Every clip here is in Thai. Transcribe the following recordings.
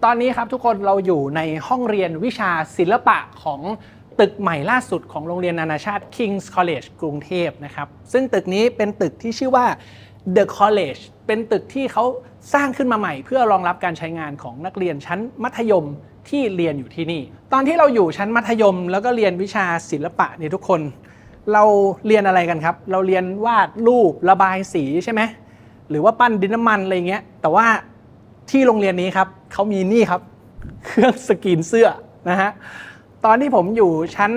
ตอนนี้ครับทุกคนเราอยู่ในห้องเรียนวิชาศิลปะของตึกใหม่ล่าสุดของโรงเรียนนานาชาติ King's College กรุงเทพนะครับซึ่งตึกนี้เป็นตึกที่ชื่อว่า The College เป็นตึกที่เขาสร้างขึ้นมาใหม่เพื่อรองรับการใช้งานของนักเรียนชั้นมัธยมที่เรียนอยู่ที่นี่ตอนที่เราอยู่ชั้นมัธยมแล้วก็เรียนวิชาศิลปะเนี่ยทุกคนเราเรียนอะไรกันครับเราเรียนวาดรูประบายสีใช่ไหมหรือว่าปั้นดินน้ำมันอะไรเงี้ยแต่ว่าที่โรงเรียนนี้ครับเขามีนี่ครับเครื่องสกรีนเสื้อนะฮะตอนที่ผมอยู่ชั้น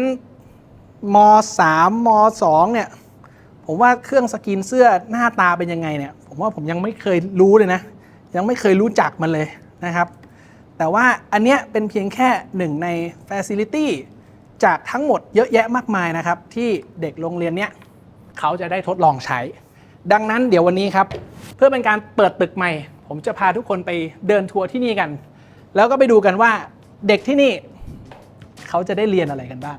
ม.3 ม.2 เนี่ยผมว่าเครื่องสกรีนเสื้อหน้าตาเป็นยังไงเนี่ยผมว่าผมยังไม่เคยรู้เลยนะยังไม่เคยรู้จักมันเลยนะครับแต่ว่าอันเนี้ยเป็นเพียงแค่หนึ่งใน Facility จากทั้งหมดเยอะแยะมากมายนะครับที่เด็กโรงเรียนเนี้ยเขาจะได้ทดลองใช้ดังนั้นเดี๋ยววันนี้ครับเพื่อเป็นการเปิดตึกใหม่ผมจะพาทุกคนไปเดินทัวร์ที่นี่กันแล้วก็ไปดูกันว่าเด็กที่นี่เขาจะได้เรียนอะไรกันบ้าง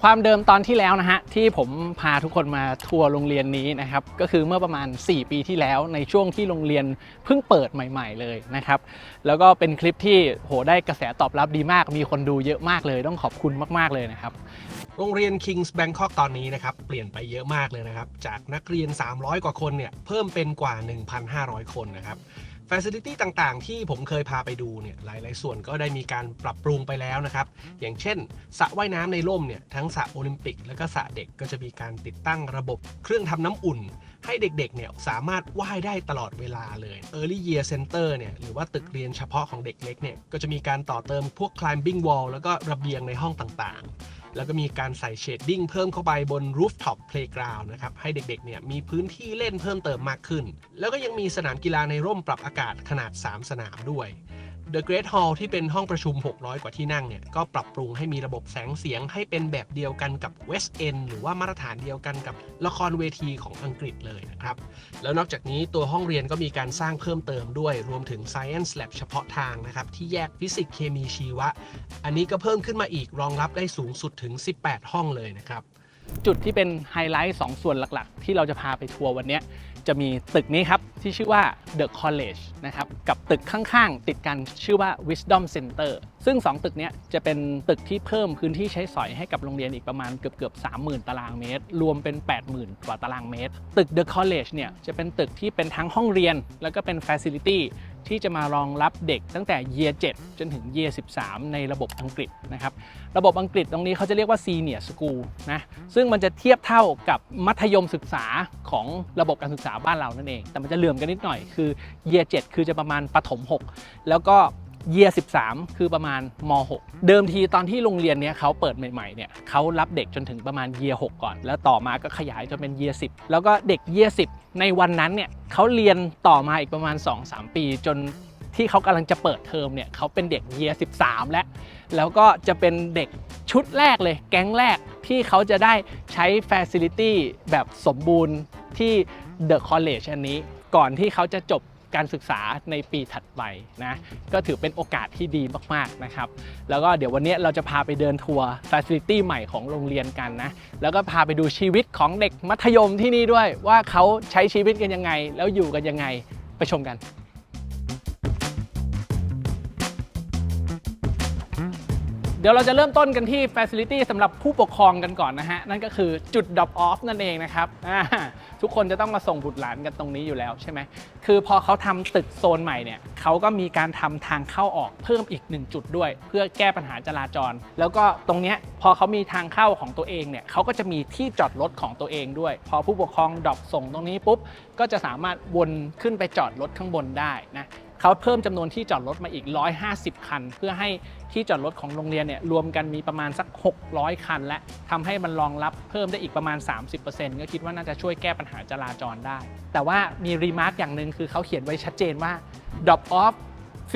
ความเดิมตอนที่แล้วนะฮะที่ผมพาทุกคนมาทัวร์โรงเรียนนี้นะครับก็คือเมื่อประมาณ4 ปีที่แล้วในช่วงที่โรงเรียนเพิ่งเปิดใหม่ๆเลยนะครับแล้วก็เป็นคลิปที่โหได้กระแสตอบรับดีมากมีคนดูเยอะมากเลยต้องขอบคุณมากๆเลยนะครับโรงเรียน King's Bangkok ตอนนี้นะครับเปลี่ยนไปเยอะมากเลยนะครับจากนักเรียน300 กว่าคนเนี่ยเพิ่มเป็นกว่า 1,500 คนนะครับ Facility ต่างๆที่ผมเคยพาไปดูเนี่ยหลายๆส่วนก็ได้มีการปรับปรุงไปแล้วนะครับอย่างเช่นสระว่ายน้ำในร่มเนี่ยทั้งสระโอลิมปิกและก็สระเด็กก็จะมีการติดตั้งระบบเครื่องทำน้ำอุ่นให้เด็กๆเนี่ยสามารถว่ายได้ตลอดเวลาเลย Early Year Center เนี่ยหรือว่าตึกเรียนเฉพาะของเด็กเล็กเนี่ยก็จะมีการต่อเติมพวก climbing wall แล้วก็ระเบียงในห้องต่างๆแล้วก็มีการใส่เชดดิ้งเพิ่มเข้าไปบน rooftop playground นะครับให้เด็กๆเนี่ยมีพื้นที่เล่นเพิ่มเติมมากขึ้นแล้วก็ยังมีสนามกีฬาในร่มปรับอากาศขนาด3 สนามด้วย The Great Hall ที่เป็นห้องประชุม600 กว่าที่นั่งเนี่ยก็ปรับปรุงให้มีระบบแสงเสียงให้เป็นแบบเดียวกันกับ West End หรือว่ามาตรฐานเดียวกันกับละครเวทีของอังกฤษเลยนะครับแล้วนอกจากนี้ตัวห้องเรียนก็มีการสร้างเพิ่มเติมด้วยรวมถึง Science Lab เฉพาะทางนะครับที่แยกฟิสิกส์เคมีชีวะอันนี้ก็เพิ่มขึ้นมาอีกรองรับได้สูงสุดถึง18 ห้องเลยนะครับจุดที่เป็นไฮไลท์2 ส่วนหลักๆที่เราจะพาไปทัวร์วันนี้จะมีตึกนี้ครับที่ชื่อว่า The College นะครับกับตึกข้างๆติดกันชื่อว่า Wisdom Center ซึ่ง2 ตึกนี้จะเป็นตึกที่เพิ่มพื้นที่ใช้สอยให้กับโรงเรียนอีกประมาณเกือบ 30,000 ตารางเมตรรวมเป็น 80,000 กว่าตารางเมตรตึก The College เนี่ยจะเป็นตึกที่เป็นทั้งห้องเรียนแล้วก็เป็น Facility ที่จะมารองรับเด็กตั้งแต่ Year 7 จนถึง Year 13 ในระบบอังกฤษนะครับระบบอังกฤษตรงนี้เขาจะเรียกว่า Senior School นะซึ่งมันจะเทียบเท่ากับมัธยมศึกษาของระบบการศึกษาบ้านเรานั่นเองแต่มันจะเหลื่อมกันนิดหน่อยคือ Year 7 คือจะประมาณประถม 6 แล้วก็ Year 13 คือประมาณม.6 เดิมทีตอนที่โรงเรียนนี้เขาเปิดใหม่ๆเนี่ยเขารับเด็กจนถึงประมาณ Year 6 ก่อนแล้วต่อมาก็ขยายจนเป็น Year 10 แล้วก็เด็ก Year 10 ในวันนั้นเนี่ยเขาเรียนต่อมาอีกประมาณ 2-3 ปีจนที่เขากำลังจะเปิดเทอมเนี่ยเขาเป็นเด็ก Year 13 แล้วก็จะเป็นเด็กชุดแรกเลยแก๊งแรกที่เขาจะได้ใช้ Facility แบบสมบูรณ์ที่ The College อันนี้ก่อนที่เขาจะจบการศึกษาในปีถัดไปนะก็ถือเป็นโอกาสที่ดีมากๆนะครับแล้วก็เดี๋ยววันนี้เราจะพาไปเดินทัวร์ Facility ใหม่ของโรงเรียนกันนะแล้วก็พาไปดูชีวิตของเด็กมัธยมที่นี่ด้วยว่าเขาใช้ชีวิตกันยังไงแล้วอยู่กันยังไงไปชมกันเดี๋ยวเราจะเริ่มต้นกันที่ Facility สำหรับผู้ปกครองกันก่อนนะฮะนั่นก็คือจุด Drop Off นั่นเองนะครับทุกคนจะต้องมาส่งบุตรหลานกันตรงนี้อยู่แล้วใช่ไหมคือพอเขาทำตึกโซนใหม่เนี่ยเขาก็มีการทำทางเข้าออกเพิ่มอีก1 จุดด้วยเพื่อแก้ปัญหาจราจรแล้วก็ตรงเนี้ยพอเขามีทางเข้าของตัวเองเนี่ยเขาก็จะมีที่จอดรถของตัวเองด้วยพอผู้ปกครองดรอปส่งตรงนี้ปุ๊บก็จะสามารถวนขึ้นไปจอดรถข้างบนได้นะเขาเพิ่มจำนวนที่จอดรถมาอีก150 คันเพื่อให้ที่จอดรถของโรงเรียนเนี่ยรวมกันมีประมาณสัก600 คันและทำให้มันรองรับเพิ่มได้อีกประมาณ 30% ก็คิดว่าน่าจะช่วยแก้ปัญหาจราจรได้แต่ว่ามีรีมาร์คอย่างหนึ่งคือเขาเขียนไว้ชัดเจนว่า drop off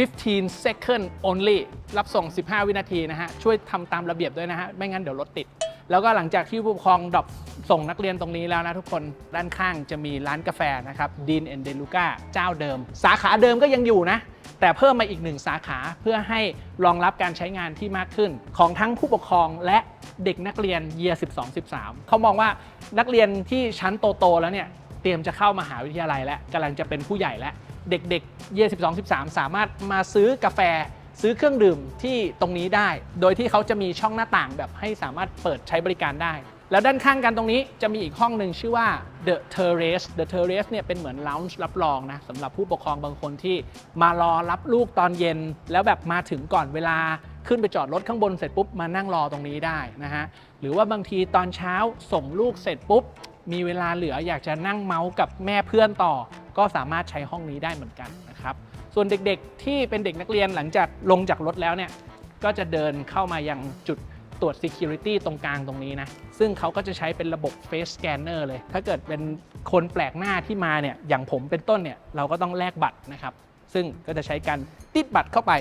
15 second only รับส่ง15 วินาทีนะฮะช่วยทำตามระเบียบด้วยนะฮะไม่งั้นเดี๋ยวรถติดแล้วก็หลังจากที่ผู้ปกครองดรอปส่งนักเรียนตรงนี้แล้วนะทุกคนด้านข้างจะมีร้านกาแฟนะครับ Dean and DeLuca เจ้าเดิมสาขาเดิมก็ยังอยู่นะแต่เพิ่มมาอีก1 สาขาเพื่อให้รองรับการใช้งานที่มากขึ้นของทั้งผู้ปกครองและ เด็กนักเรียน Year 12-13 เขามองว่านักเรียนที่ชั้นโตๆแล้วเนี่ยเตรียมจะเข้ามหาวิทยาลัยแล้วกำลังจะเป็นผู้ใหญ่แล้วเด็กๆ Year 12-13 สามารถมาซื้อกาแฟซื้อเครื่องดื่มที่ตรงนี้ได้โดยที่เขาจะมีช่องหน้าต่างแบบให้สามารถเปิดใช้บริการได้แล้วด้านข้างกันตรงนี้จะมีอีกห้องหนึ่งชื่อว่า The Terrace The Terrace เนี่ยเป็นเหมือน lounge รับรองนะสำหรับผู้ปกครองบางคนที่มารอรับลูกตอนเย็นแล้วแบบมาถึงก่อนเวลาขึ้นไปจอดรถข้างบนเสร็จปุ๊บมานั่งรอตรงนี้ได้นะฮะหรือว่าบางทีตอนเช้าส่งลูกเสร็จปุ๊บมีเวลาเหลืออยากจะนั่งเมาส์กับแม่เพื่อนต่อก็สามารถใช้ห้องนี้ได้เหมือนกันนะครับส่วนเด็กๆที่เป็นเด็กนักเรียนหลังจากลงจากรถแล้วเนี่ยก็จะเดินเข้ามายังจุดตรวจ Security ตรงกลางตรงนี้นะซึ่งเขาก็จะใช้เป็นระบบ Face Scanner เลยถ้าเกิดเป็นคนแปลกหน้าที่มาเนี่ยอย่างผมเป็นต้นเนี่ยเราก็ต้องแลกบัตรนะครับซึ่งก็จะใช้การติดบัตรเข้าไป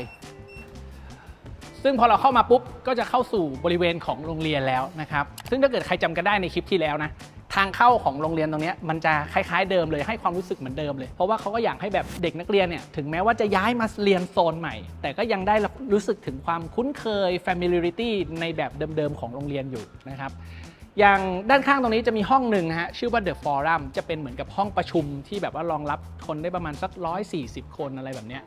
ซึ่งพอเราเข้ามาปุ๊บก็จะเข้าสู่บริเวณของโรงเรียนแล้วนะครับซึ่งถ้าเกิดใครจำกันได้ในคลิปที่แล้วนะทางเข้าของโรงเรียนตรงนี้มันจะคล้ายๆเดิมเลยให้ความรู้สึกเหมือนเดิมเลยเพราะว่าเขาก็อยากให้แบบเด็กนักเรียนเนี่ยถึงแม้ว่าจะย้ายมาเรียนโซนใหม่แต่ก็ยังได้รู้สึกถึงความคุ้นเคย familiarity ในแบบเดิมๆของโรงเรียนอยู่นะครับอย่างด้านข้างตรงนี้จะมีห้องหนึ่งนะฮะชื่อว่า The Forum จะเป็นเหมือนกับห้องประชุมที่แบบว่ารองรับคนได้ประมาณสัก140 คนอะไรแบบนี้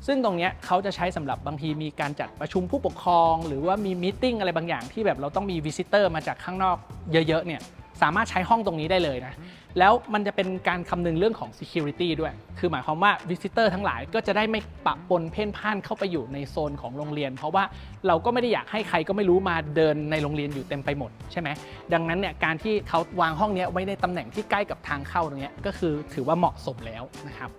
ซึ่งตรงนี้เขาจะใช้สำหรับบางทีมีการจัดประชุมผู้ปกครองหรือว่ามีมีตติ้งอะไรบางอย่างที่แบบเราต้องมีวิสิเตอร์มาจากข้างนอกเยอะๆเนี่ยสามารถใช้ห้องตรงนี้ได้เลยนะแล้วมันจะเป็นการคำนึงเรื่องของ Security ด้วยคือหมายความว่าวิสิเตอร์ทั้งหลายก็จะได้ไม่ปะปนเพ่นพ่านเข้าไปอยู่ในโซนของโรงเรียนเพราะว่าเราก็ไม่ได้อยากให้ใครก็ไม่รู้มาเดินในโรงเรียนอยู่เต็มไปหมดใช่ไหมดังนั้นเนี่ยการที่เขาวางห้องนี้ไว้ในตำแหน่งที่ใกล้กับทางเข้าตรงนี้ก็คือถือว่าเหมาะสมแล้วนะครับ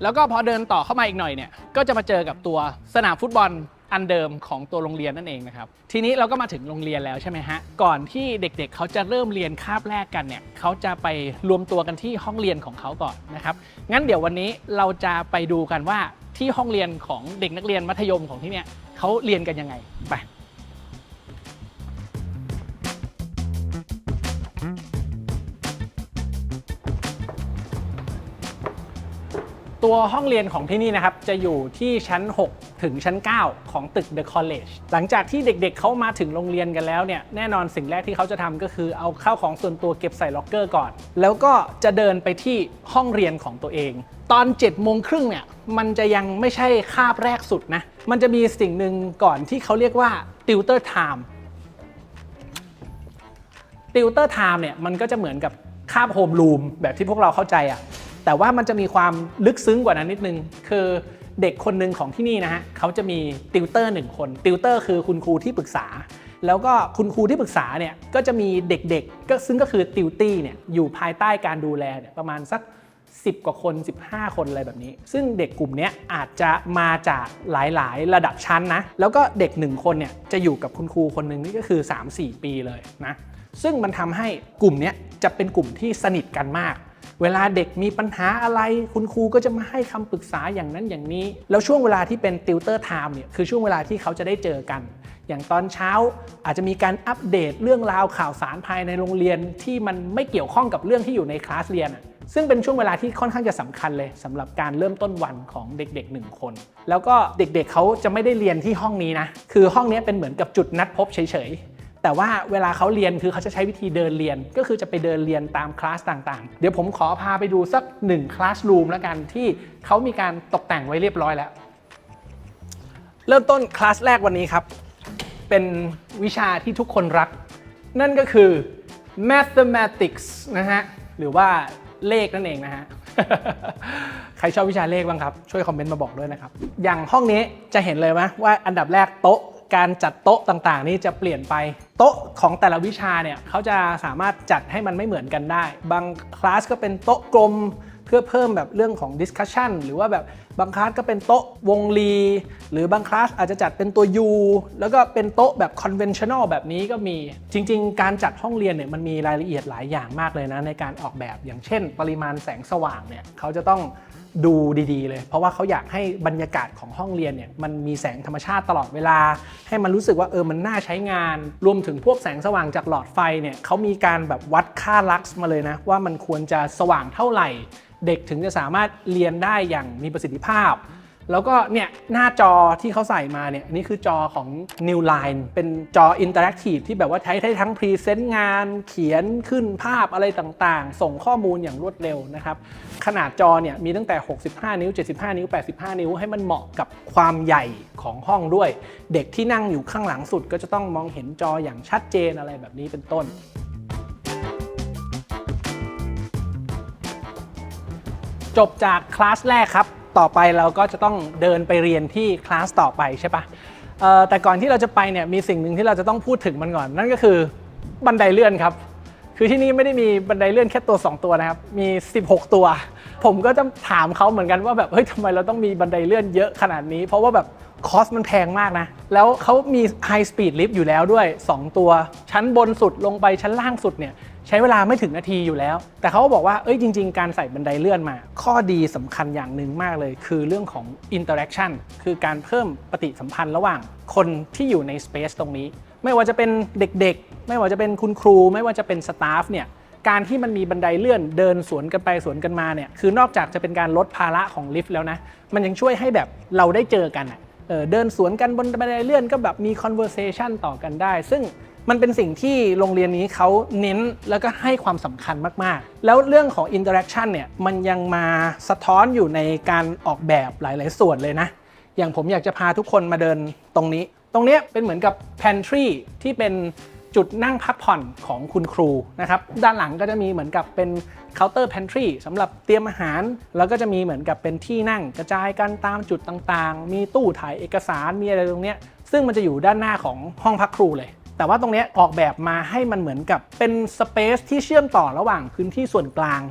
แล้วก็พอเดินต่อเข้ามาอีกหน่อยเนี่ยก็จะมาเจอกับตัวสนามฟุตบอลอันเดิมของตัวโรงเรียนนั่นเองนะครับทีนี้เราก็มาถึงโรงเรียนแล้วใช่ไหมฮะก่อนที่เด็กๆเขาจะเริ่มเรียนคาบแรกกันเนี่ยเขาจะไปรวมตัวกันที่ห้องเรียนของเขาก่อนนะครับงั้นเดี๋ยววันนี้เราจะไปดูกันว่าที่ห้องเรียนของเด็กนักเรียนมัธยมของที่เนี่ยเขาเรียนกันยังไงไปตัวห้องเรียนของที่นี่นะครับจะอยู่ที่ชั้น6ถึงชั้น9ของตึก The College หลังจากที่เด็กๆเขามาถึงโรงเรียนกันแล้วเนี่ยแน่นอนสิ่งแรกที่เขาจะทำก็คือเอาข้าวของส่วนตัวเก็บใส่ล็อกเกอร์ก่อนแล้วก็จะเดินไปที่ห้องเรียนของตัวเองตอน7:30เนี่ยมันจะยังไม่ใช่คาบแรกสุดนะมันจะมีสิ่งหนึ่งก่อนที่เขาเรียกว่า Tutor Time Tutor Time เนี่ยมันก็จะเหมือนกับคาบโฮมรูมแบบที่พวกเราเข้าใจอะแต่ว่ามันจะมีความลึกซึ้งกว่านั้นนิดนึงคือเด็กคนหนึ่งของที่นี่นะฮะเขาจะมีติวเตอร์1คนติวเตอร์คือคุณครูที่ปรึกษาแล้วก็คุณครูที่ปรึกษาเนี่ยก็จะมีเด็กๆก็ซึ่งก็คือติวตี้เนี่ยอยู่ภายใต้การดูแลเนี่ยประมาณสัก10 กว่าคน15 คนอะไรแบบนี้ซึ่งเด็กกลุ่มนี้อาจจะมาจากหลายๆระดับชั้นนะแล้วก็เด็ก1คนเนี่ยจะอยู่กับคุณครูคนหนึ่งนี่ก็คือ 3-4 ปีเลยนะซึ่งมันทำให้กลุ่มนี้จะเป็นกลุ่มที่สนิทกันมากเวลาเด็กมีปัญหาอะไรคุณครูก็จะมาให้คำปรึกษาอย่างนั้นอย่างนี้แล้วช่วงเวลาที่เป็นติวเตอร์ไทม์เนี่ยคือช่วงเวลาที่เขาจะได้เจอกันอย่างตอนเช้าอาจจะมีการอัปเดตเรื่องราวข่าวสารภายในโรงเรียนที่มันไม่เกี่ยวข้องกับเรื่องที่อยู่ในคลาสเรียนซึ่งเป็นช่วงเวลาที่ค่อนข้างจะสำคัญเลยสำหรับการเริ่มต้นวันของเด็กๆ1คนแล้วก็เด็กๆเขาจะไม่ได้เรียนที่ห้องนี้นะคือห้องนี้เป็นเหมือนกับจุดนัดพบเฉยแต่ว่าเวลาเขาเรียนคือเขาจะใช้วิธีเดินเรียนก็คือจะไปเดินเรียนตามคลาสต่างๆเดี๋ยวผมขอพาไปดูสัก1คลาสรูมแล้วกันที่เขามีการตกแต่งไว้เรียบร้อยแล้วเริ่มต้นคลาสแรกวันนี้ครับเป็นวิชาที่ทุกคนรักนั่นก็คือ mathematics นะฮะหรือว่าเลขนั่นเองนะฮะ ใครชอบวิชาเลขบ้างครับช่วยคอมเมนต์มาบอกด้วยนะครับอย่างห้องนี้จะเห็นเลยไหมว่าอันดับแรกโต๊ะการจัดโต๊ะต่างๆนี่จะเปลี่ยนไปโต๊ะของแต่ละวิชาเนี่ยเขาจะสามารถจัดให้มันไม่เหมือนกันได้บางคลาสก็เป็นโต๊ะกลมเพื่อเพิ่มแบบเรื่องของ discussion หรือว่าแบบบางคลาสก็เป็นโต๊ะวงรีหรือบางคลาสอาจจะจัดเป็นตัว U แล้วก็เป็นโต๊ะแบบ conventional แบบนี้ก็มีจริงๆการจัดห้องเรียนเนี่ยมันมีรายละเอียดหลายอย่างมากเลยนะในการออกแบบอย่างเช่นปริมาณแสงสว่างเนี่ยเขาจะต้องดูดีๆเลยเพราะว่าเขาอยากให้บรรยากาศของห้องเรียนเนี่ยมันมีแสงธรรมชาติตลอดเวลาให้มันรู้สึกว่ามันน่าใช้งานรวมถึงพวกแสงสว่างจากหลอดไฟเนี่ยเขามีการแบบวัดค่าลักซ์มาเลยนะว่ามันควรจะสว่างเท่าไหร่เด็กถึงจะสามารถเรียนได้อย่างมีประสิทธิภาพ แล้วก็เนี่ยหน้าจอที่เขาใส่มาเนี่ยนี่คือจอของ New Line เป็นจออินเตอร์แอคทีฟที่แบบว่าใช้ได้ทั้งพรีเซนต์งานเขียนขึ้นภาพอะไรต่างๆส่งข้อมูลอย่างรวดเร็วนะครับขนาดจอเนี่ยมีตั้งแต่65นิ้ว75นิ้ว85นิ้วให้มันเหมาะกับความใหญ่ของห้องด้วยเด็กที่นั่งอยู่ข้างหลังสุดก็จะต้องมองเห็นจออย่างชัดเจนอะไรแบบนี้เป็นต้นจบจากคลาสแรกครับต่อไปเราก็จะต้องเดินไปเรียนที่คลาสต่อไปใช่ปะแต่ก่อนที่เราจะไปเนี่ยมีสิ่งหนึ่งที่เราจะต้องพูดถึงมันก่อนนั่นก็คือบันไดเลื่อนครับคือที่นี่ไม่ได้มีบันไดเลื่อนแค่ตัว2ตัวนะครับมี16ตัวผมก็จะถามเขาเหมือนกันว่าแบบเฮ้ยทำไมเราต้องมีบันไดเลื่อนเยอะขนาดนี้เพราะว่าแบบคอสมันแพงมากนะแล้วเขามีไฮสปีดลิฟต์อยู่แล้วด้วย2ตัวชั้นบนสุดลงไปชั้นล่างสุดเนี่ยใช้เวลาไม่ถึงนาทีอยู่แล้วแต่เขาก็บอกว่าจริงๆการใส่บันไดเลื่อนมาข้อดีสำคัญอย่างหนึ่งมากเลยคือเรื่องของ interaction คือการเพิ่มปฏิสัมพันธ์ระหว่างคนที่อยู่ใน space ตรงนี้ไม่ว่าจะเป็นเด็กๆไม่ว่าจะเป็นคุณครูไม่ว่าจะเป็นสตาฟเนี่ยการที่มันมีบันไดเลื่อนเดินสวนกันไปสวนกันมาเนี่ยคือนอกจากจะเป็นการลดภาระของลิฟต์แล้วนะมันยังช่วยให้แบบเราได้เจอกันเดินสวนกันบนบันไดเลื่อนก็แบบมี conversation ต่อกันได้ซึ่งมันเป็นสิ่งที่โรงเรียนนี้เขาเน้นแล้วก็ให้ความสำคัญมากๆแล้วเรื่องของ interaction เนี่ยมันยังมาสะท้อนอยู่ในการออกแบบหลายๆส่วนเลยนะอย่างผมอยากจะพาทุกคนมาเดินตรงนี้เป็นเหมือนกับ pantry ที่เป็นจุดนั่งพักผ่อนของคุณครูนะครับด้านหลังก็จะมีเหมือนกับเป็น counter pantry สำหรับเตรียมอาหารแล้วก็จะมีเหมือนกับเป็นที่นั่งกระจายกันตามจุดต่างๆมีตู้ถ่ายเอกสารมีอะไรตรงนี้ซึ่งมันจะอยู่ด้านหน้าของห้องพักครูเลยแต่ว่าตรงนี้ออกแบบมาให้มันเหมือนกับเป็นสเปซที่เชื่อมต่อระหว่างพื้นที่ส่วนกลาง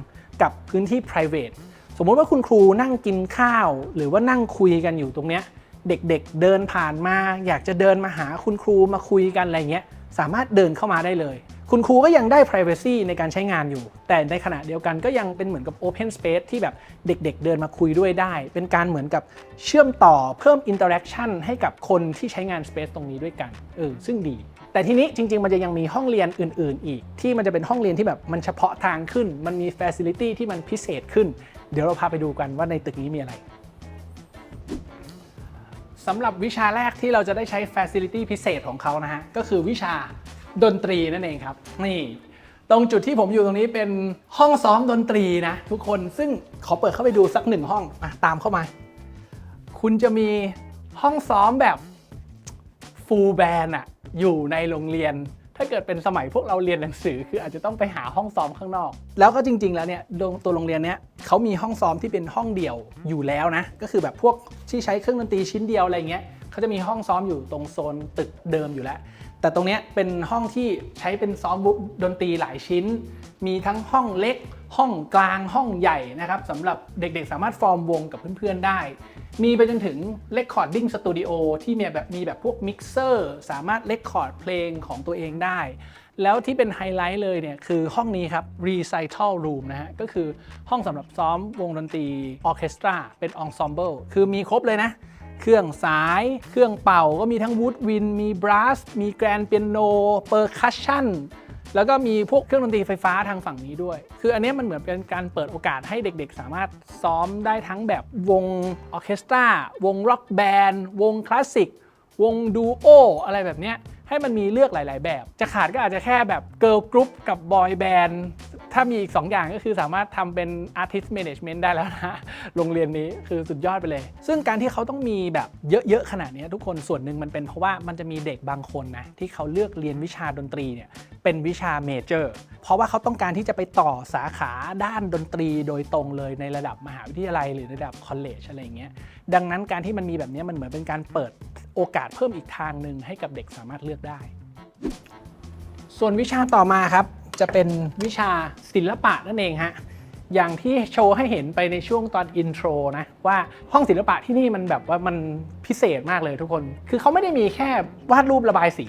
กับพื้นที่ private สมมุติว่าคุณครูนั่งกินข้าวหรือว่านั่งคุยกันอยู่ตรงนี้เด็กๆเดินผ่านมาอยากจะเดินมาหาคุณครูมาคุยกันอะไรเงี้ยสามารถเดินเข้ามาได้เลยคุณครูก็ยังได้ privacy ในการใช้งานอยู่แต่ในขณะเดียวกันก็ยังเป็นเหมือนกับ open space ที่แบบเด็กๆเดินมาคุยด้วยได้เป็นการเหมือนกับเชื่อมต่อเพิ่ม interaction ให้กับคนที่ใช้งาน space ตรงนี้ด้วยกันซึ่งดีแต่ทีนี้จริงๆมันจะยังมีห้องเรียนอื่นๆอีกที่มันจะเป็นห้องเรียนที่แบบมันเฉพาะทางขึ้นมันมี facility ที่มันพิเศษขึ้นเดี๋ยวเราพาไปดูกันว่าในตึกนี้มีอะไรสำหรับวิชาแรกที่เราจะได้ใช้ facility พิเศษของเขานะฮะก็คือวิชาดนตรีนั่นเองครับนี่ตรงจุดที่ผมอยู่ตรงนี้เป็นห้องซ้อมดนตรีนะทุกคนซึ่งขอเปิดเข้าไปดูสักหนึ่งห้องตามเข้ามาคุณจะมีห้องซ้อมแบบ full band อยู่ในโรงเรียนถ้าเกิดเป็นสมัยพวกเราเรียนหนังสือคืออาจจะต้องไปหาห้องซ้อมข้างนอกแล้วก็จริงๆแล้วเนี่ยตัวโรงเรียนเนี้ยเขามีห้องซ้อมที่เป็นห้องเดี่ยวอยู่แล้วนะก็คือแบบพวกที่ใช้เครื่องดนตรีชิ้นเดียวอะไรเงี้ยเขาจะมีห้องซ้อมอยู่ตรงโซนตึกเดิมอยู่แล้วแต่ตรงนี้เป็นห้องที่ใช้เป็นซ้อมดนตรีหลายชิ้นมีทั้งห้องเล็กห้องกลางห้องใหญ่นะครับสำหรับเด็กๆสามารถฟอร์มวงกับเพื่อนๆได้มีไปจนถึง Recording Studio ที่มีแบบพวกมิกเซอร์สามารถเรคคอร์ดเพลงของตัวเองได้แล้วที่เป็นไฮไลท์เลยเนี่ยคือห้องนี้ครับ Recital Room นะฮะก็คือห้องสำหรับซ้อมวงดนตรีออร์เคสตราเป็น Ensemble คือมีครบเลยนะเครื่องสายเครื่องเป่าก็มีทั้งวูดวินมีบรัสมีแกรนด์เปียโนเปอร์คัชชั่นแล้วก็มีพวกเครื่องดนตรีไฟฟ้าทางฝั่งนี้ด้วยคืออันนี้มันเหมือนเป็นการเปิดโอกาสให้เด็กๆสามารถซ้อมได้ทั้งแบบวงออร์เคสตราวงร็อกแบนด์วงคลาสสิกวงดูโออะไรแบบนี้ให้มันมีเลือกหลายๆแบบจะขาดก็อาจจะแค่แบบเกิร์ลกรุ๊ปกับบอยแบนด์ถ้ามีอีก2อย่างก็คือสามารถทำเป็น Artist Management ได้แล้วนะโรงเรียนนี้คือสุดยอดไปเลยซึ่งการที่เขาต้องมีแบบเยอะๆขนาดนี้ทุกคนส่วนหนึ่งมันเป็นเพราะว่ามันจะมีเด็กบางคนนะที่เขาเลือกเรียนวิชาดนตรีเนี่ยเป็นวิชาเมเจอร์เพราะว่าเขาต้องการที่จะไปต่อสาขาด้านดนตรีโดยตรงเลยในระดับมหาวิทยาลัยหรือระดับคอลเลจอะไรอย่างเงี้ยดังนั้นการที่มันมีแบบนี้มันเหมือนเป็นการเปิดโอกาสเพิ่มอีกทางหนึ่งให้กับเด็กสามารถเลือกได้ส่วนวิชาต่อมาครับจะเป็นวิชาศิลปะนั่นเองฮะอย่างที่โชว์ให้เห็นไปในช่วงตอนอินโทรนะว่าห้องศิลปะที่นี่มันแบบว่ามันพิเศษมากเลยทุกคนคือเขาไม่ได้มีแค่วาดรูประบายสี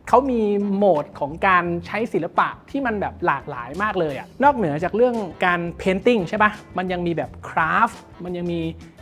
เขามีโหมดของการใช้ศิลปะที่มันแบบหลากหลายมากเลยนอกเหนือจากเรื่องการเพนติ้งใช่ปะมันยังมีแบบคราฟต์มันยังมี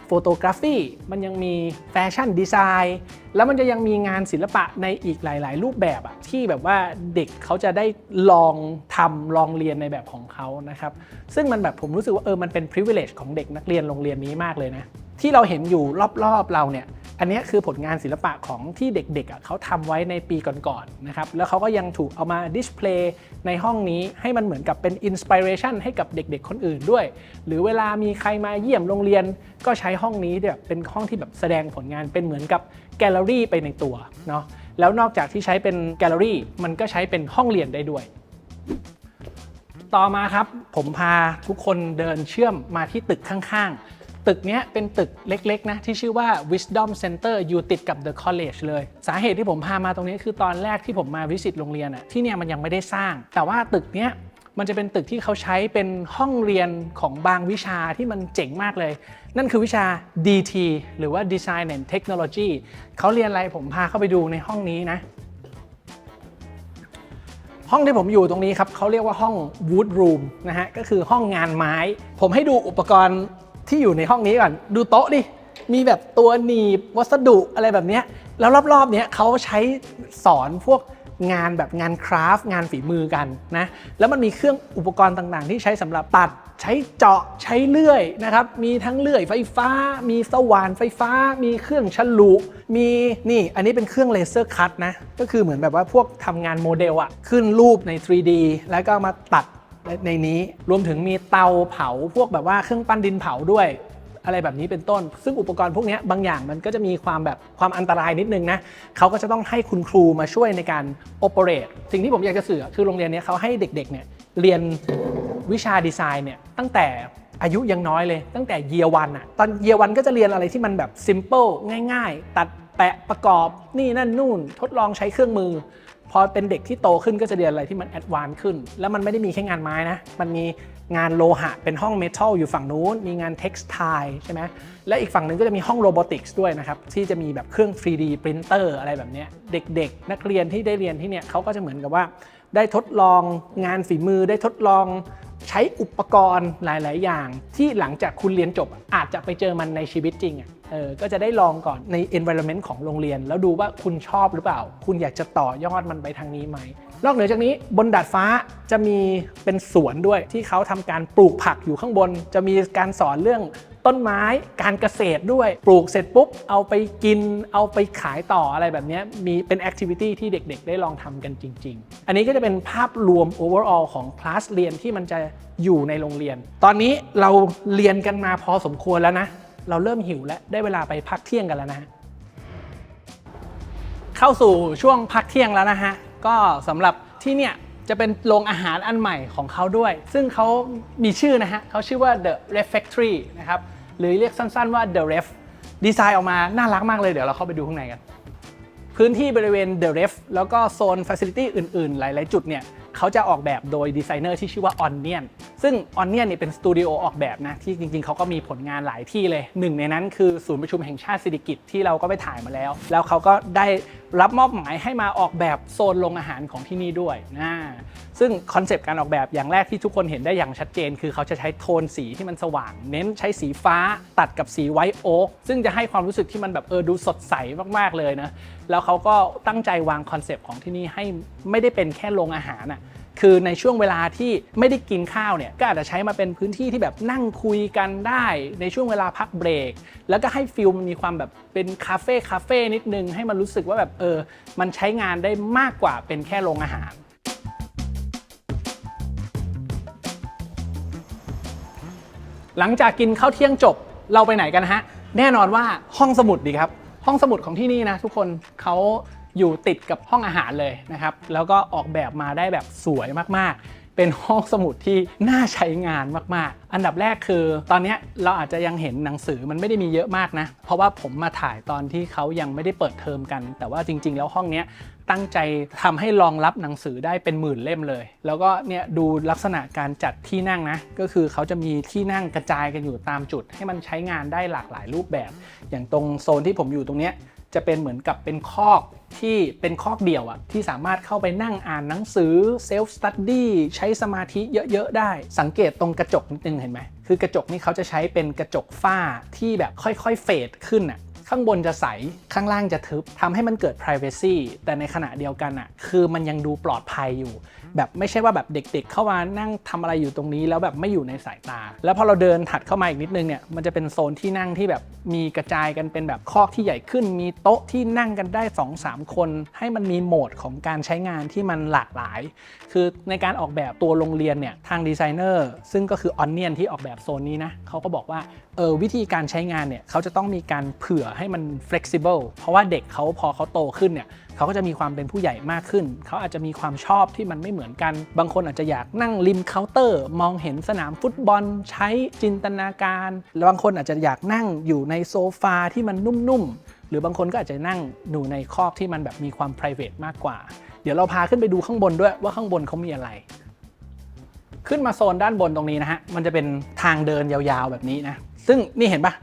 โฟโตกราฟีมันยังมีแฟชั่นดีไซน์แล้วมันจะยังมีงานศิลปะในอีกหลายๆรูปแบบอะที่แบบว่าเด็กเขาจะได้ลองทำลองเรียนในแบบของเขานะครับซึ่งมันแบบผมรู้สึกว่ามันเป็น privilege ของเด็กนักเรียนโรงเรียนนี้มากเลยนะที่เราเห็นอยู่รอบๆเราเนี่ยอันนี้คือผลงานศิลปะของที่เด็กๆเขาทำไว้ในปีก่อนๆนะครับแล้วเขาก็ยังถูกเอามาดิสเพลย์ในห้องนี้ให้มันเหมือนกับเป็นอินสปิเรชันให้กับเด็กๆคนอื่นด้วยหรือเวลามีใครมาเยี่ยมโรงเรียนก็ใช้ห้องนี้แบบเป็นห้องที่แบบแสดงผลงานเป็นเหมือนกับแกลเลอรี่ไปในตัวเนาะแล้วนอกจากที่ใช้เป็นแกลเลอรี่มันก็ใช้เป็นห้องเรียนได้ด้วยต่อมาครับผมพาทุกคนเดินเชื่อมมาที่ตึกข้างๆตึกนี้เป็นตึกเล็กๆนะที่ชื่อว่า Wisdom Center อยู่ติดกับ The College เลยสาเหตุที่ผมพามาตรงนี้คือตอนแรกที่ผมมาวิสิตโรงเรียนที่เนี่ยมันยังไม่ได้สร้างแต่ว่าตึกเนี้ยมันจะเป็นตึกที่เขาใช้เป็นห้องเรียนของบางวิชาที่มันเจ๋งมากเลยนั่นคือวิชา DT หรือว่า Design and Technology เขาเรียนอะไรผมพาเข้าไปดูในห้องนี้นะห้องที่ผมอยู่ตรงนี้ครับเขาเรียกว่าห้อง Wood Room นะฮะก็คือห้องงานไม้ผมให้ดูอุปกรณ์ที่อยู่ในห้องนี้ก่อนดูโต๊ะดิมีแบบตัวหนีบวัสดุอะไรแบบนี้แล้วรอบๆนี้เขาใช้สอนพวกงานแบบงานคราฟต์งานฝีมือกันนะแล้วมันมีเครื่องอุปกรณ์ต่างๆที่ใช้สำหรับตัดใช้เจาะใช้เลื่อยนะครับมีทั้งเลื่อยไฟฟ้ามีสว่านไฟฟ้ามีเครื่องฉลุมีนี่อันนี้เป็นเครื่องเลเซอร์คัตนะก็คือเหมือนแบบว่าพวกทำงานโมเดลอะขึ้นรูปใน 3D แล้วก็มาตัดในนี้รวมถึงมีเตาเผาพวกแบบว่าเครื่องปั้นดินเผาด้วยอะไรแบบนี้เป็นต้นซึ่งอุปกรณ์พวกนี้บางอย่างมันก็จะมีความอันตรายนิดนึงนะเขาก็จะต้องให้คุณครูมาช่วยในการโอเปเรตสิ่งที่ผมอยากจะสื่อคือโรงเรียนนี้เขาให้เด็กๆเนี่ยเรียนวิชาดีไซน์เนี่ยตั้งแต่อายุยังน้อยเลยตั้งแต่เยียร์วันอะตอนเยียร์วันก็จะเรียนอะไรที่มันแบบซิมเปิลง่ายๆตัดแปะประกอบนี่นั่นนู่นทดลองใช้เครื่องมือพอเป็นเด็กที่โตขึ้นก็จะเรียนอะไรที่มันแอดวานซ์ขึ้นแล้วมันไม่ได้มีแค่งานไม้นะมันมีงานโลหะเป็นห้องเมทัลอยู่ฝั่งนู้นมีงานเท็กซ์ไทล์ใช่ไหมและอีกฝั่งหนึ่งก็จะมีห้องโรบอติกส์ด้วยนะครับที่จะมีแบบเครื่อง 3D printer อะไรแบบนี้เด็กๆนักเรียนที่ได้เรียนที่เนี่ยเขาก็จะเหมือนกับว่าได้ทดลองงานฝีมือได้ทดลองใช้อุปกรณ์หลายๆอย่างที่หลังจากคุณเรียนจบอาจจะไปเจอมันในชีวิตจริงก็จะได้ลองก่อนใน environment ของโรงเรียนแล้วดูว่าคุณชอบหรือเปล่าคุณอยากจะต่อยอดมันไปทางนี้ไหมนอกเหนือจากนี้บนดาดฟ้าจะมีเป็นสวนด้วยที่เขาทำการปลูกผักอยู่ข้างบนจะมีการสอนเรื่องต้นไม้การเกษตรด้วยปลูกเสร็จปุ๊บเอาไปกินเอาไปขายต่ออะไรแบบนี้มีเป็นแอคทิวิตี้ที่เด็กๆได้ลองทำกันจริงๆอันนี้ก็จะเป็นภาพรวม overall ของคลาสเรียนที่มันจะอยู่ในโรงเรียนตอนนี้เราเรียนกันมาพอสมควรแล้วนะเราเริ่มหิวแล้วได้เวลาไปพักเที่ยงกันแล้วนะฮะเข้าสู่ช่วงพักเที่ยงแล้วนะฮะก็สำหรับที่เนี่ยจะเป็นโรงอาหารอันใหม่ของเขาด้วยซึ่งเขามีชื่อนะฮะเขาชื่อว่า The Refectory นะครับหรือเรียกสั้นๆว่า The Ref ดีไซน์ออกมาน่ารักมากเลยเดี๋ยวเราเข้าไปดูข้างในกันพื้นที่บริเวณ The Ref แล้วก็โซน Facility อื่นๆหลายๆจุดเนี่ยเขาจะออกแบบโดยดีไซเนอร์ที่ชื่อว่า Onion ซึ่ง Onion เนี่ยเป็นสตูดิโอออกแบบนะที่จริงๆเขาก็มีผลงานหลายที่เลยหนึ่งในนั้นคือศูนย์ประชุมแห่งชาติสิริกิติ์ที่เราก็ไปถ่ายมาแล้วแล้วเขาก็ได้รับมอบหมายให้มาออกแบบโซนโรงอาหารของที่นี่ด้วยนะซึ่งคอนเซปต์การออกแบบอย่างแรกที่ทุกคนเห็นได้อย่างชัดเจนคือเขาจะใช้โทนสีที่มันสว่างเน้นใช้สีฟ้าตัดกับสีไวท์โอ๊กซึ่งจะให้ความรู้สึกที่มันแบบดูสดใสมากๆเลยนะแล้วเขาก็ตั้งใจวางคอนเซปต์ของที่นี่ให้ไม่ได้เป็นแค่โรงอาหารคือในช่วงเวลาที่ไม่ได้กินข้าวเนี่ยก็อาจจะใช้มาเป็นพื้นที่ที่แบบนั่งคุยกันได้ในช่วงเวลาพักเบรกแล้วก็ให้ฟิลมันมีความแบบเป็นคาเฟ่นิดนึงให้มันรู้สึกว่าแบบมันใช้งานได้มากกว่าเป็นแค่โรงอาหารหลังจากกินข้าวเที่ยงจบเราไปไหนกันฮะแน่นอนว่าห้องสมุดดีครับห้องสมุดของที่นี่นะทุกคนเขาอยู่ติดกับห้องอาหารเลยนะครับแล้วก็ออกแบบมาได้แบบสวยมากๆเป็นห้องสมุดที่น่าใช้งานมากๆอันดับแรกคือตอนนี้เราอาจจะยังเห็นหนังสือมันไม่ได้มีเยอะมากนะเพราะว่าผมมาถ่ายตอนที่เขายังไม่ได้เปิดเทอมกันแต่ว่าจริงๆแล้วห้องนี้ตั้งใจทำให้รองรับหนังสือได้เป็นหมื่นเล่มเลยแล้วก็เนี่ยดูลักษณะการจัดที่นั่งนะก็คือเขาจะมีที่นั่งกระจายกันอยู่ตามจุดให้มันใช้งานได้หลากหลายรูปแบบอย่างตรงโซนที่ผมอยู่ตรงนี้ จะเป็นเหมือนกับเป็นคอกที่เป็นคอกเดี่ยวอะที่สามารถเข้าไปนั่งอ่านหนังสือเซลฟ์สตัดดี้ใช้สมาธิเยอะๆได้สังเกตตรงกระจกนิดนึงเห็นไหมคือกระจกนี่เขาจะใช้เป็นกระจกฝ้าที่แบบค่อยๆเฟดขึ้นอะข้างบนจะใสข้างล่างจะทึบทำให้มันเกิด privacy แต่ในขณะเดียวกันอะคือมันยังดูปลอดภัยอยู่แบบไม่ใช่ว่าแบบเด็กๆเข้ามานั่งทำอะไรอยู่ตรงนี้แล้วแบบไม่อยู่ในสายตาแล้วพอเราเดินถัดเข้ามาอีกนิดนึงเนี่ยมันจะเป็นโซนที่นั่งที่แบบมีกระจายกันเป็นแบบคอกที่ใหญ่ขึ้นมีโต๊ะที่นั่งกันได้ 2-3 คนให้มันมีโหมดของการใช้งานที่มันหลากหลายคือในการออกแบบตัวโรงเรียนเนี่ยทางดีไซเนอร์ซึ่งก็คือ Onion ที่ออกแบบโซนนี้นะเขาก็บอกว่าวิธีการใช้งานเนี่ยเขาจะต้องมีการเผื่อให้มัน flexible เพราะว่าเด็กเขาพอเขาโตขึ้นเนี่ยเขาก็จะมีความเป็นผู้ใหญ่มากขึ้นเขาอาจจะมีความชอบที่มันไม่เหมือนกันบางคนอาจจะอยากนั่งริมเคาน์เตอร์มองเห็นสนามฟุตบอลใช้จินตนาการแล้วบางคนอาจจะอยากนั่งอยู่ในโซฟาที่มันนุ่มๆหรือบางคนก็อาจจะนั่งอยู่ในคอกที่มันแบบมีความ private มากกว่าเดี๋ยวเราพาขึ้นไปดูข้างบนด้วยว่าข้างบนเขามีอะไรขึ้นมาโซนด้านบนตรงนี้นะฮะมันจะเป็นทางเดินยาวๆแบบนี้นะซึ่งนี่เห็นปะ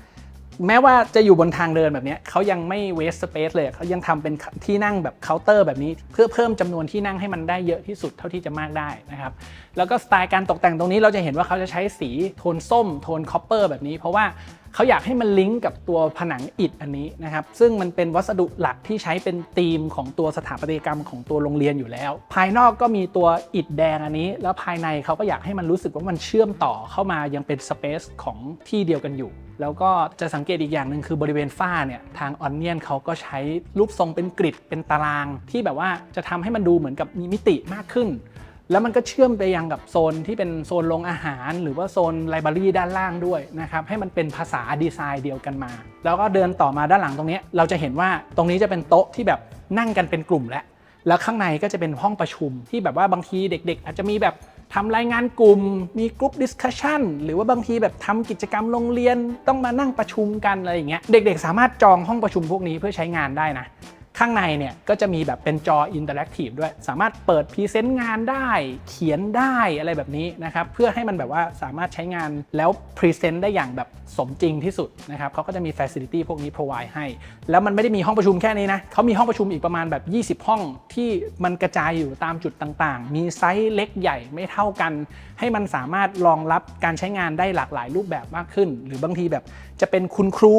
แม้ว่าจะอยู่บนทางเดินแบบนี้เขายังไม่เวสต์สเปซเลยเขายังทำเป็นที่นั่งแบบเคาน์เตอร์แบบนี้เพื่อเพิ่มจำนวนที่นั่งให้มันได้เยอะที่สุดเท่าที่จะมากได้นะครับแล้วก็สไตล์การตกแต่งตรงนี้เราจะเห็นว่าเขาจะใช้สีโทนส้มโทนคอปเปอร์แบบนี้เพราะว่าเขาอยากให้มันลิงก์กับตัวผนังอิฐอันนี้นะครับซึ่งมันเป็นวัสดุหลักที่ใช้เป็นธีมของตัวสถาปัตยกรรมของตัวโรงเรียนอยู่แล้วภายนอกก็มีตัวอิฐแดงอันนี้แล้วภายในเขาก็อยากให้มันรู้สึกว่ามันเชื่อมต่อเข้ามายังเป็นสเปซของที่เดียวกันอยู่แล้วก็จะสังเกตอีกอย่างหนึ่งคือบริเวณฝ้าเนี่ยทาง Onion เขาก็ใช้รูปทรงเป็นกริดเป็นตารางที่แบบว่าจะทำให้มันดูเหมือนกับมีมิติมากขึ้นแล้วมันก็เชื่อมไปยังกับโซนที่เป็นโซนโรงอาหารหรือว่าโซนไลบรารีด้านล่างด้วยนะครับให้มันเป็นภาษาดีไซน์เดียวกันมาแล้วก็เดินต่อมาด้านหลังตรงนี้เราจะเห็นว่าตรงนี้จะเป็นโต๊ะที่แบบนั่งกันเป็นกลุ่มแล้วข้างในก็จะเป็นห้องประชุมที่แบบว่าบางทีเด็กๆอาจจะมีแบบทำรายงานกลุ่มมีกรุ๊ปดิสคัชชันหรือว่าบางทีแบบทำกิจกรรมโรงเรียนต้องมานั่งประชุมกันอะไรอย่างเงี้ยเด็กๆสามารถจองห้องประชุมพวกนี้เพื่อใช้งานได้นะข้างในเนี่ยก็จะมีแบบเป็นจออินเตอร์แอคทีฟด้วยสามารถเปิดพรีเซนต์งานได้เขียนได้อะไรแบบนี้นะครับเพื่อให้มันแบบว่าสามารถใช้งานแล้วพรีเซนต์ได้อย่างแบบสมจริงที่สุดนะครับเขาก็จะมี facility พวกนี้ provide ให้แล้วมันไม่ได้มีห้องประชุมแค่นี้นะเขามีห้องประชุมอีกประมาณแบบ20ห้องที่มันกระจายอยู่ตามจุดต่างๆมีไซส์เล็กใหญ่ไม่เท่ากันให้มันสามารถรองรับการใช้งานได้หลากหลายรูปแบบมากขึ้นหรือบางทีแบบจะเป็นคุณครู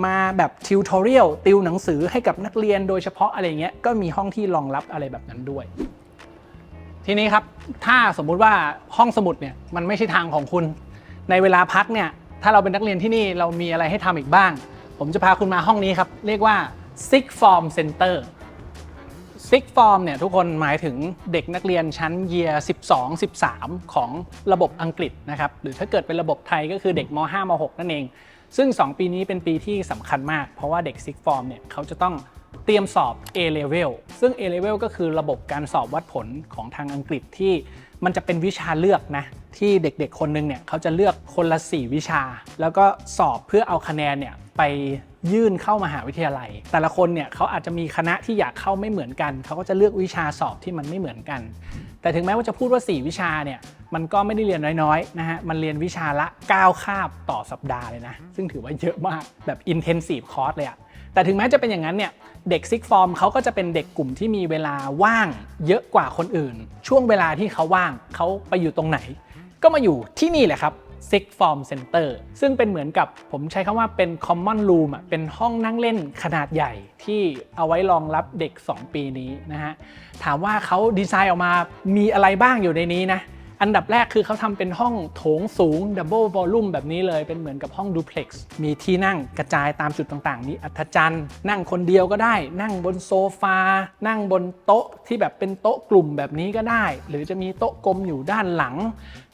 มาแบบทิวทอเรียลติวหนังสือให้กับนักเรียนโดยเฉพาะอะไรเงี้ยก็มีห้องที่รองรับอะไรแบบนั้นด้วยทีนี้ครับถ้าสมมุติว่าห้องสมุดเนี่ยมันไม่ใช่ทางของคุณในเวลาพักเนี่ยถ้าเราเป็นนักเรียนที่นี่เรามีอะไรให้ทำอีกบ้างผมจะพาคุณมาห้องนี้ครับเรียกว่า Sixth Form Center Sixth Form เนี่ยทุกคนหมายถึงเด็กนักเรียนชั้น Year 12-13 ของระบบอังกฤษนะครับหรือถ้าเกิดเป็นระบบไทยก็คือเด็กม.5 ม.6 นั่นเองซึ่ง2ปีนี้เป็นปีที่สำคัญมากเพราะว่าเด็ก Sixth Form เนี่ยเขาจะต้องเตรียมสอบ A-Level ซึ่ง A-Level ก็คือระบบการสอบวัดผลของทางอังกฤษที่มันจะเป็นวิชาเลือกนะที่เด็กๆคนนึงเนี่ยเขาจะเลือกคนละ4วิชาแล้วก็สอบเพื่อเอาคะแนนเนี่ยไปยื่นเข้ามหาวิทยาลัยแต่ละคนเนี่ยเขาอาจจะมีคณะที่อยากเข้าไม่เหมือนกันเขาก็จะเลือกวิชาสอบที่มันไม่เหมือนกันแต่ถึงแม้ว่าจะพูดว่า4วิชาเนี่ยมันก็ไม่ได้เรียนน้อยๆนะฮะมันเรียนวิชาละ9คาบต่อสัปดาห์เลยนะซึ่งถือว่าเยอะมากแบบ intensive course เลยอะแต่ถึงแม้จะเป็นอย่างนั้นเนี่ยเด็ก Sixth Form เขาก็จะเป็นเด็กกลุ่มที่มีเวลาว่างเยอะกว่าคนอื่นช่วงเวลาที่เขาว่างเขาไปอยู่ตรงไหนก็มาอยู่ที่นี่แหละครับ Sixth Form Center ซึ่งเป็นเหมือนกับผมใช้คำว่าเป็น Common Room เป็นห้องนั่งเล่นขนาดใหญ่ที่เอาไว้รองรับเด็ก2ปีนี้นะฮะถามว่าเขาดีไซน์ออกมามีอะไรบ้างอยู่ในนี้นะอันดับแรกคือเขาทำเป็นห้องโถงสูง Double Volume แบบนี้เลยเป็นเหมือนกับห้องดูเพล็กซ์มีที่นั่งกระจายตามจุดต่างๆมีอัฐจันทร์นั่งคนเดียวก็ได้นั่งบนโซฟานั่งบนโต๊ะที่แบบเป็นโต๊ะกลุ่มแบบนี้ก็ได้หรือจะมีโต๊ะกลมอยู่ด้านหลัง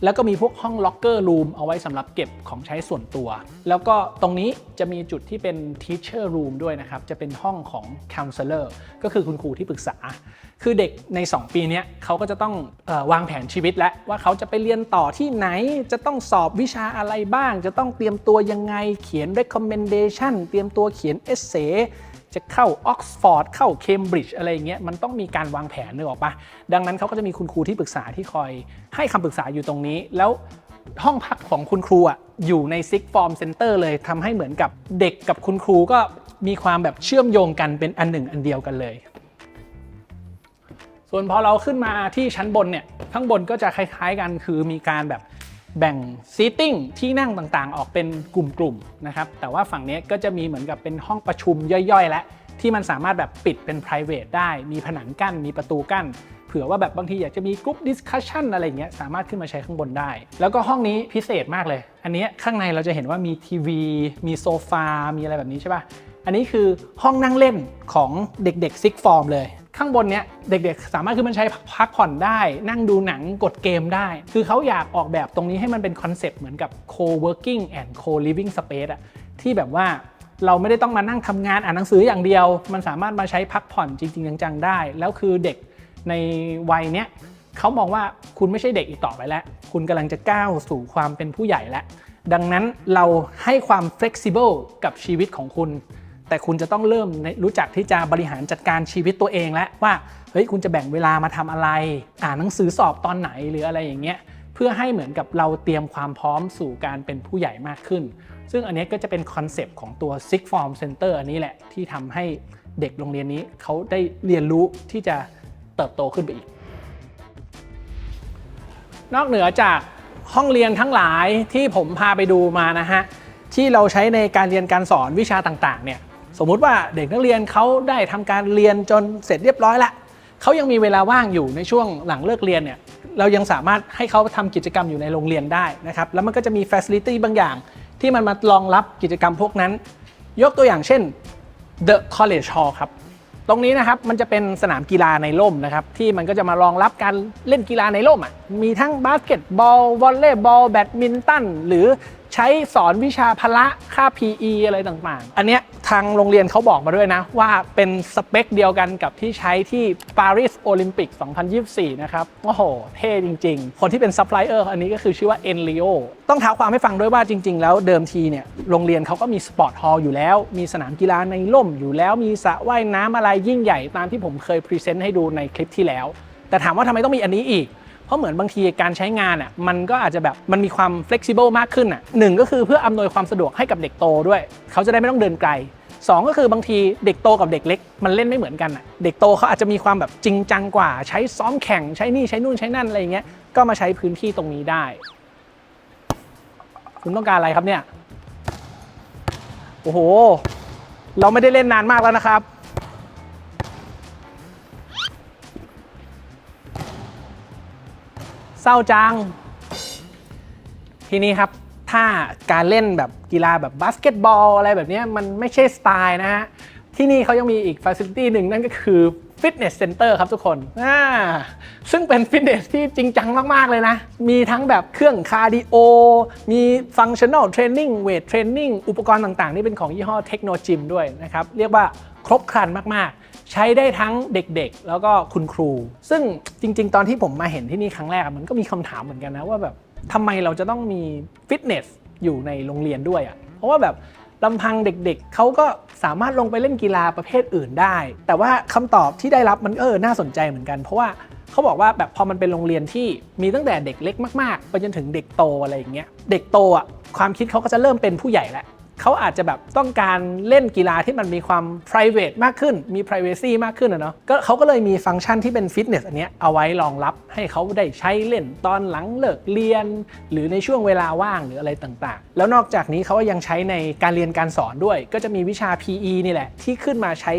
แล้วก็มีพวกห้อง Locker Room เอาไว้สำหรับเก็บของใช้ส่วนตัวแล้วก็ตรงนี้จะมีจุดที่เป็น Teacher Room ด้วยนะครับจะเป็นห้องของ Counselor ก็คือคุณครูที่ปรึกษาคือเด็กใน2ปีนี้เขาก็จะต้องวางแผนชีวิตแล้วว่าเขาจะไปเรียนต่อที่ไหนจะต้องสอบวิชาอะไรบ้างจะต้องเตรียมตัวยังไงเขียน recommendation เตรียมตัวเขียน essay จะเข้า Oxford เข้า Cambridge อะไรอย่างเงี้ยมันต้องมีการวางแผนนึกออกปะดังนั้นเขาก็จะมีคุณครูที่ปรึกษาที่คอยให้คำปรึกษาอยู่ตรงนี้แล้วห้องพักของคุณครูอยู่ใน Sixth Form Center เลยทำให้เหมือนกับเด็กกับคุณครูก็ มีความแบบเชื่อมโยงกันเป็นอันหนึ่งอันเดียวกันเลยส่วนพอเราขึ้นมาที่ชั้นบนเนี่ยข้างบนก็จะคล้ายๆกันคือมีการแบบแบ่งซีตติ้งที่นั่งต่างๆออกเป็นกลุ่มๆนะครับแต่ว่าฝั่งนี้ก็จะมีเหมือนกับเป็นห้องประชุมย่อยๆและที่มันสามารถแบบปิดเป็น private ได้มีผนังกั้นมีประตูกั้นเผื่อว่าแบบบางทีอยากจะมีกรุ๊ปดิสคัชชันอะไรเงี้ยสามารถขึ้นมาใช้ข้างบนได้แล้วก็ห้องนี้พิเศษมากเลยอันนี้ข้างในเราจะเห็นว่ามีทีวีมีโซฟามีอะไรแบบนี้ใช่ป่ะอันนี้คือห้องนั่งเล่นของเด็กๆซิกฟอร์มเลยข้างบนเนี้ยเด็กๆสามารถขึ้นมาใช้พักผ่อนได้นั่งดูหนังกดเกมได้คือเขาอยากออกแบบตรงนี้ให้มันเป็นคอนเซปต์เหมือนกับ co-working and co-living space อะที่แบบว่าเราไม่ได้ต้องมานั่งทำงานอ่านหนังสืออย่างเดียวมันสามารถมาใช้พักผ่อนจริงๆจังๆได้แล้วคือเด็กในวัยเนี้ยเขามองว่าคุณไม่ใช่เด็กอีกต่อไปแล้วคุณกำลังจะก้าวสู่ความเป็นผู้ใหญ่แล้วดังนั้นเราให้ความ flexible กับชีวิตของคุณแต่คุณจะต้องเริ่มรู้จักที่จะบริหารจัดการชีวิตตัวเองแล้วว่าเฮ้ยคุณจะแบ่งเวลามาทำอะไรอ่านหนังสือสอบตอนไหนหรืออะไรอย่างเงี้ยเพื่อให้เหมือนกับเราเตรียมความพร้อมสู่การเป็นผู้ใหญ่มากขึ้นซึ่งอันนี้ก็จะเป็นคอนเซปต์ของตัว Sixth Form Center อันนี้แหละที่ทำให้เด็กโรงเรียนนี้เขาได้เรียนรู้ที่จะเติบโตขึ้นไปอีกนอกเหนือจากห้องเรียนทั้งหลายที่ผมพาไปดูมานะฮะที่เราใช้ในการเรียนการสอนวิชาต่างๆเนี่ยสมมุติว่าเด็กนักเรียนเขาได้ทำการเรียนจนเสร็จเรียบร้อยแล้วเขายังมีเวลาว่างอยู่ในช่วงหลังเลิกเรียนเนี่ยเรายังสามารถให้เขาทำกิจกรรมอยู่ในโรงเรียนได้นะครับแล้วมันก็จะมี facility บางอย่างที่มันมารองรับกิจกรรมพวกนั้นยกตัวอย่างเช่น The College Hall ครับตรงนี้นะครับมันจะเป็นสนามกีฬาในร่มนะครับที่มันก็จะมารองรับการเล่นกีฬาในร่มมีทั้งบาสเกตบอลวอลเลย์บอลแบดมินตันหรือใช้สอนวิชาพละค่า PE อะไรต่างๆอันเนี้ยทางโรงเรียนเขาบอกมาด้วยนะว่าเป็นสเปคเดียวกันกับที่ใช้ที่ปารีสโอลิมปิก 2024 นะครับโอ้โหเท่จริงๆคนที่เป็นซัพพลายเออร์อันนี้ก็คือชื่อว่า Enlio ต้องเท้าความให้ฟังด้วยว่าจริงๆแล้วเดิมทีเนี่ยโรงเรียนเขาก็มีสปอร์ตฮอลล์อยู่แล้วมีสนามกีฬาในร่มอยู่แล้วมีสระว่ายน้ำอะไรยิ่งใหญ่ตามที่ผมเคยพรีเซนต์ให้ดูในคลิปที่แล้วแต่ถามว่าทำไมต้องมีอันนี้อีกเพราะเหมือนบางทีการใช้งานมันก็อาจจะแบบมันมีความ flexible มากขึ้นหนึ่งก็คือเพื่ออำนวยความสะดวกให้กับเด็กโตด้วยเขาจะได้ไม่ต้องเดินไกลสองก็คือบางทีเด็กโตกับเด็กเล็กมันเล่นไม่เหมือนกันเด็กโตเขาอาจจะมีความแบบจริงจังกว่าใช้ซ้อมแข่งใช้นี่ใช้นู่นใช้นั่นอะไรอย่างเงี้ยก็มาใช้พื้นที่ตรงนี้ได้คุณต้องการอะไรครับเนี่ยโอ้โหเราไม่ได้เล่นนานมากแล้วนะครับเศร้าจังทีนี้ครับถ้าการเล่นแบบกีฬาแบบบาสเกตบอลอะไรแบบนี้มันไม่ใช่สไตล์นะฮะที่นี่เขายังมีอีก facility หนึ่งนั่นก็คือ Fitness Center ครับทุกคนซึ่งเป็นฟิตเนสที่จริงจังมากๆเลยนะมีทั้งแบบเครื่องคาร์ดิโอมี Functional Training Weight Training อุปกรณ์ต่างๆนี่เป็นของยี่ห้อ Technogym ด้วยนะครับเรียกว่าครบครันมากๆใช้ได้ทั้งเด็กๆแล้วก็คุณครูซึ่งจริงๆตอนที่ผมมาเห็นที่นี่ครั้งแรกมันก็มีคำถามเหมือนกันนะว่าแบบทำไมเราจะต้องมีฟิตเนสอยู่ในโรงเรียนด้วยเพราะว่าแบบลำพังเด็กๆเขาก็สามารถลงไปเล่นกีฬาประเภทอื่นได้แต่ว่าคำตอบที่ได้รับมันน่าสนใจเหมือนกันเพราะว่าเขาบอกว่าแบบพอมันเป็นโรงเรียนที่มีตั้งแต่เด็กเล็กมากๆไปจนถึงเด็กโตอะไรอย่างเงี้ยเด็กโตความคิดเขาก็จะเริ่มเป็นผู้ใหญ่แล้วเขาอาจจะแบบต้องการเล่นกีฬาที่มันมีความ private มากขึ้นมี privacy มากขึ้นเนาะก็เขาก็เลยมีฟังก์ชันที่เป็นฟิตเนสอันเนี้ยเอาไว้รองรับให้เขาได้ใช้เล่นตอนหลังเลิกเรียนหรือในช่วงเวลาว่างหรืออะไรต่างๆแล้วนอกจากนี้เขาก็ยังใช้ในการเรียนการสอนด้วยก็จะมีวิชา PE นี่แหละที่ขึ้นมาใช้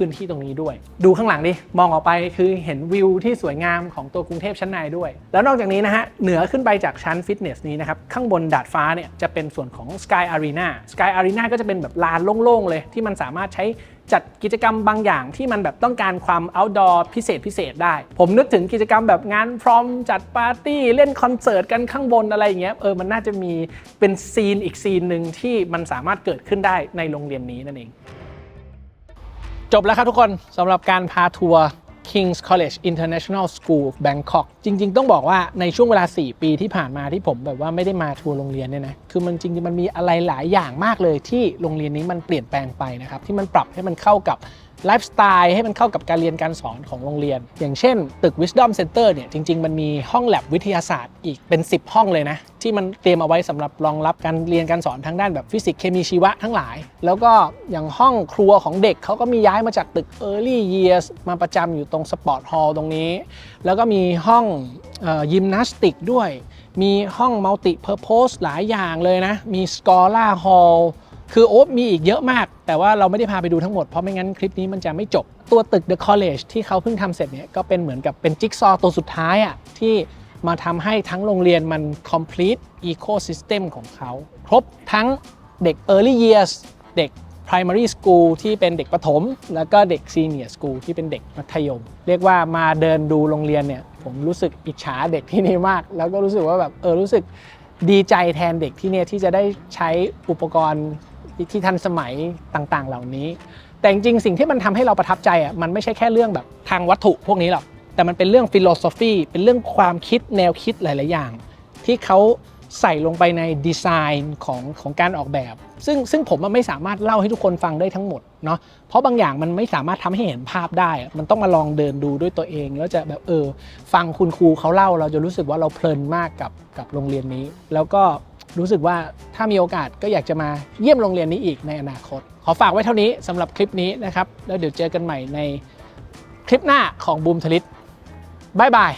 พื้นที่ตรงนี้ด้วยดูข้างหลังดิมองออกไปคือเห็นวิวที่สวยงามของตัวกรุงเทพชั้นในด้วยแล้วนอกจากนี้นะฮะเหนือขึ้นไปจากชั้นฟิตเนสนี้นะครับข้างบนดาดฟ้าเนี่ยจะเป็นส่วนของ Sky Arena Sky Arena ก็จะเป็นแบบลานโล่งๆเลยที่มันสามารถใช้จัดกิจกรรมบางอย่างที่มันแบบต้องการความ outdoor พิเศษได้ผมนึกถึงกิจกรรมแบบงานพรอมจัดปาร์ตี้เล่นคอนเสิร์ตกันข้างบนอะไรอย่างเงี้ยมันน่าจะมีเป็นซีนอีกซีนหนึ่งที่มันสามารถเกิดขึ้นได้ในโรงเรียนนี้นั่นเองจบแล้วครับทุกคนสำหรับการพาทัวร์ King's College International School Bangkok จริงๆต้องบอกว่าในช่วงเวลา4ปีที่ผ่านมาที่ผมแบบว่าไม่ได้มาทัวร์โรงเรียนเนี่ยนะคือมันจริงๆมันมีอะไรหลายอย่างมากเลยที่โรงเรียนนี้มันเปลี่ยนแปลงไปนะครับที่มันปรับให้มันเข้ากับ ไลฟ์สไตล์ให้มันเข้ากับการเรียนการสอนของโรงเรียนอย่างเช่นตึก Wisdom Center เนี่ยจริงๆมันมีห้องแลบวิทยาศาสตร์อีกเป็น10ห้องเลยนะที่มันเตรียมเอาไว้สำหรับรองรับการเรียนการสอนทางด้านแบบฟิสิกส์เคมีชีวะทั้งหลายแล้วก็อย่างห้องครัวของเด็กเขาก็มีย้ายมาจากตึก Early Years มาประจำอยู่ตรงสปอร์ตฮอลล์ตรงนี้แล้วก็มีห้องยิมนาสติกด้วยมีห้องมัลติเพอร์โพสหลายอย่างเลยนะมีสกอล่าฮอลล์คือมีอีกเยอะมากแต่ว่าเราไม่ได้พาไปดูทั้งหมดเพราะไม่งั้นคลิปนี้มันจะไม่จบตัวตึก The College ที่เขาเพิ่งทำเสร็จเนี่ยก็เป็นเหมือนกับเป็นจิ๊กซอว์ตัวสุดท้ายอ่ะที่มาทำให้ทั้งโรงเรียนมัน complete ecosystem ของเขาครบทั้งเด็ก early years เด็ก primary school ที่เป็นเด็กประถมแล้วก็เด็ก senior school ที่เป็นเด็กมัธยมเรียกว่ามาเดินดูโรงเรียนเนี่ยผมรู้สึกอิจฉาเด็กที่นี่มากแล้วก็รู้สึกว่าแบบรู้สึกดีใจแทนเด็กที่เนี่ยที่จะได้ใช้อุปกรณ์ที่ทันสมัยต่างๆเหล่านี้แต่จริงๆสิ่งที่มันทำให้เราประทับใจอ่ะมันไม่ใช่แค่เรื่องแบบทางวัตถุพวกนี้หรอกแต่มันเป็นเรื่องฟิโลโซฟีเป็นเรื่องความคิดแนวคิดหลายๆอย่างที่เขาใส่ลงไปในดีไซน์ของการออกแบบซึ่งผมไม่สามารถเล่าให้ทุกคนฟังได้ทั้งหมดเนาะเพราะบางอย่างมันไม่สามารถทำให้เห็นภาพได้มันต้องมาลองเดินดูด้วยตัวเองแล้วจะแบบฟังคุณครูเขาเล่าเราจะรู้สึกว่าเราเพลินมากกับโรงเรียนนี้แล้วก็รู้สึกว่าถ้ามีโอกาสก็อยากจะมาเยี่ยมโรงเรียนนี้อีกในอนาคตขอฝากไว้เท่านี้สำหรับคลิปนี้นะครับแล้วเดี๋ยวเจอกันใหม่ในคลิปหน้าของบูมทลิตบ๊ายบาย